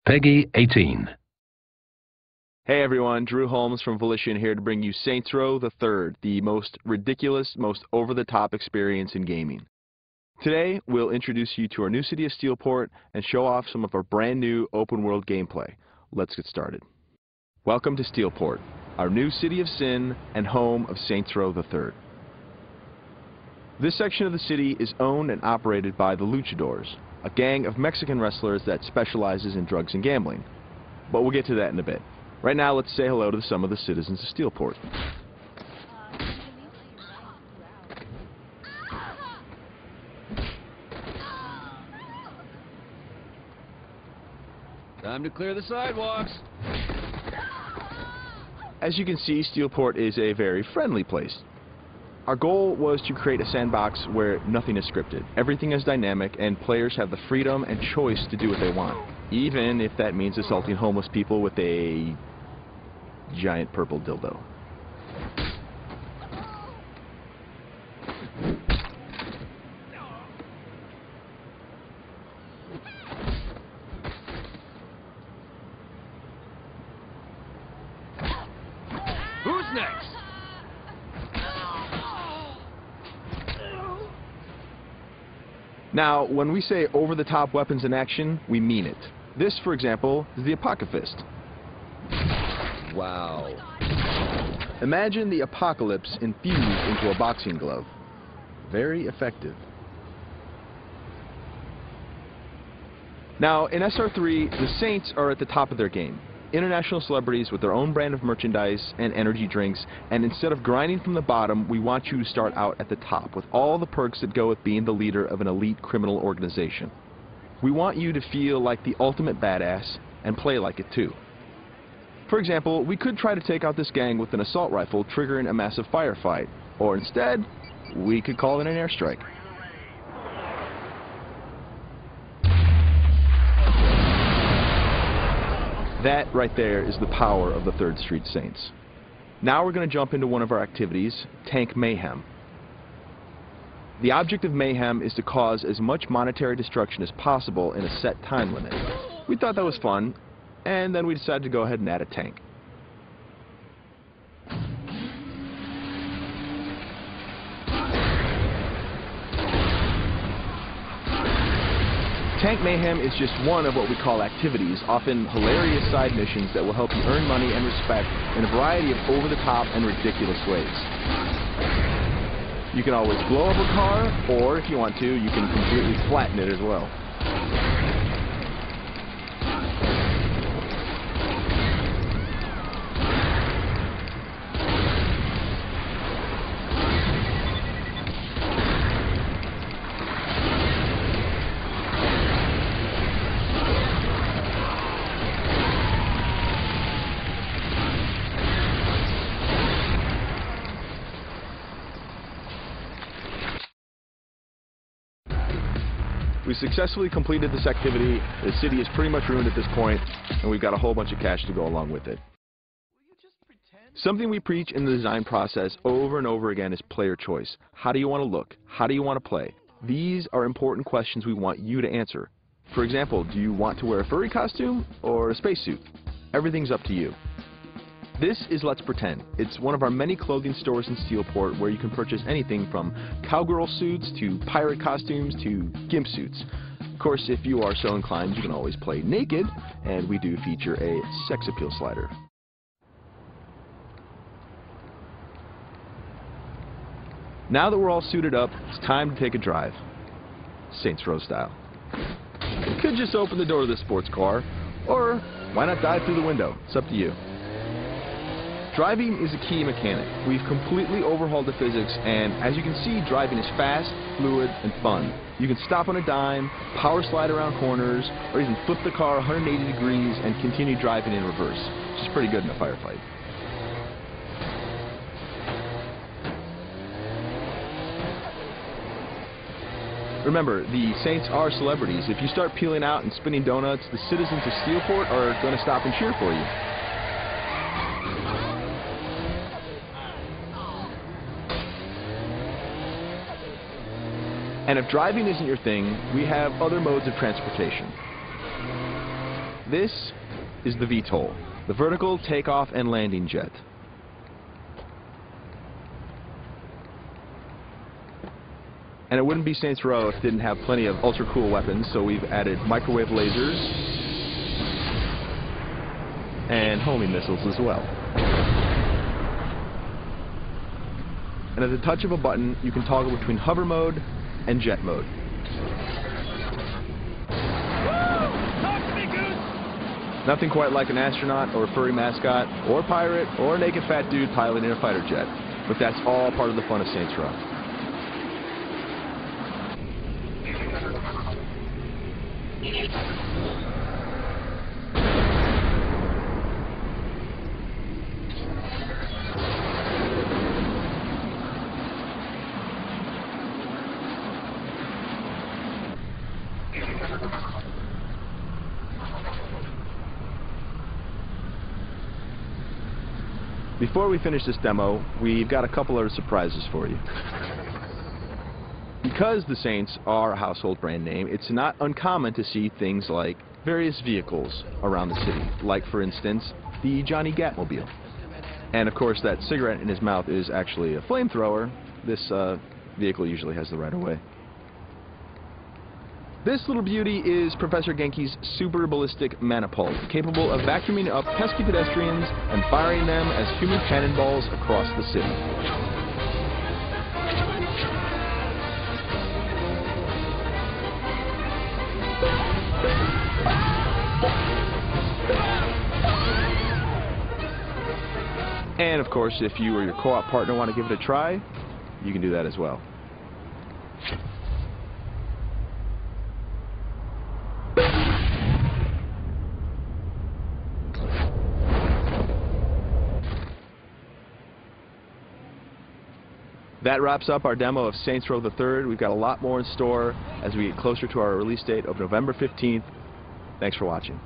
Peggy 18. Hey everyone, Drew Holmes from Volition here to bring you Saints Row the Third, the most ridiculous, most over-the-top experience in gaming. Today, we'll introduce you to our new city of Steelport and show off some of our brand new open-world gameplay. Let's get started. Welcome to Steelport, our new city of sin and home of Saints Row the Third. This section of the city is owned and operated by the Luchadors, a gang of Mexican wrestlers that specializes in drugs and gambling. But we'll get to that in a bit. Right now, let's say hello to some of the citizens of Steelport. Time to clear the sidewalks. As you can see, Steelport is a very friendly place. Our goal was to create a sandbox where nothing is scripted. Everything is dynamic, and players have the freedom and choice to do what they want, even if that means assaulting homeless people with a giant purple dildo. Who's next? Now, when we say over-the-top weapons in action, we mean it. This, for example, is the Apocalypse. Wow. Imagine the apocalypse infused into a boxing glove. Very effective. Now, in SR3, the Saints are at the top of their game. International celebrities with their own brand of merchandise and energy drinks, and instead of grinding from the bottom, we want you to start out at the top with all the perks that go with being the leader of an elite criminal organization. We want you to feel like the ultimate badass and play like it too. For example, we could try to take out this gang with an assault rifle triggering a massive firefight, or instead, we could call it an airstrike. That right there is the power of the 3rd Street Saints. Now we're going to jump into one of our activities, Tank Mayhem. The object of mayhem is to cause as much monetary destruction as possible in a set time limit. We thought that was fun, and then we decided to go ahead and add a tank. Tank Mayhem is just one of what we call activities, often hilarious side missions that will help you earn money and respect in a variety of over-the-top and ridiculous ways. You can always blow up a car, or if you want to, you can completely flatten it as well. We successfully completed this activity. The city is pretty much ruined at this point, and we've got a whole bunch of cash to go along with it. Something we preach in the design process over and over again is player choice. How do you want to look? How do you want to play? These are important questions we want you to answer. For example, do you want to wear a furry costume or a spacesuit? Everything's up to you. This is Let's Pretend. It's one of our many clothing stores in Steelport where you can purchase anything from cowgirl suits to pirate costumes to gimp suits. Of course, if you are so inclined, you can always play naked, and we do feature a sex appeal slider. Now that we're all suited up, it's time to take a drive. Saints Row style. You could just open the door of the sports car, or why not dive through the window? It's up to you. Driving is a key mechanic. We've completely overhauled the physics, and as you can see, driving is fast, fluid, and fun. You can stop on a dime, power slide around corners, or even flip the car 180 degrees and continue driving in reverse, which is pretty good in a firefight. Remember, the Saints are celebrities. If you start peeling out and spinning donuts, the citizens of Steelport are going to stop and cheer for you. And if driving isn't your thing, we have other modes of transportation. This is the VTOL, the vertical takeoff and landing jet. And it wouldn't be Saints Row if it didn't have plenty of ultra cool weapons, so we've added microwave lasers and homing missiles as well. And at the touch of a button, you can toggle between hover mode and jet mode. Nothing quite like an astronaut or a furry mascot or pirate or a naked fat dude piloting a fighter jet, but that's all part of the fun of Saints Row. Before we finish this demo, we've got a couple of surprises for you. Because the Saints are a household brand name, it's not uncommon to see things like various vehicles around the city, like for instance, the Johnny Gatmobile. And of course that cigarette in his mouth is actually a flamethrower. This vehicle usually has the right of way. This little beauty is Professor Genki's super ballistic manipulse, capable of vacuuming up pesky pedestrians and firing them as human cannonballs across the city. And of course, if you or your co-op partner want to give it a try, you can do that as well. That wraps up our demo of Saints Row the Third. We've got a lot more in store as we get closer to our release date of November 15th. Thanks for watching.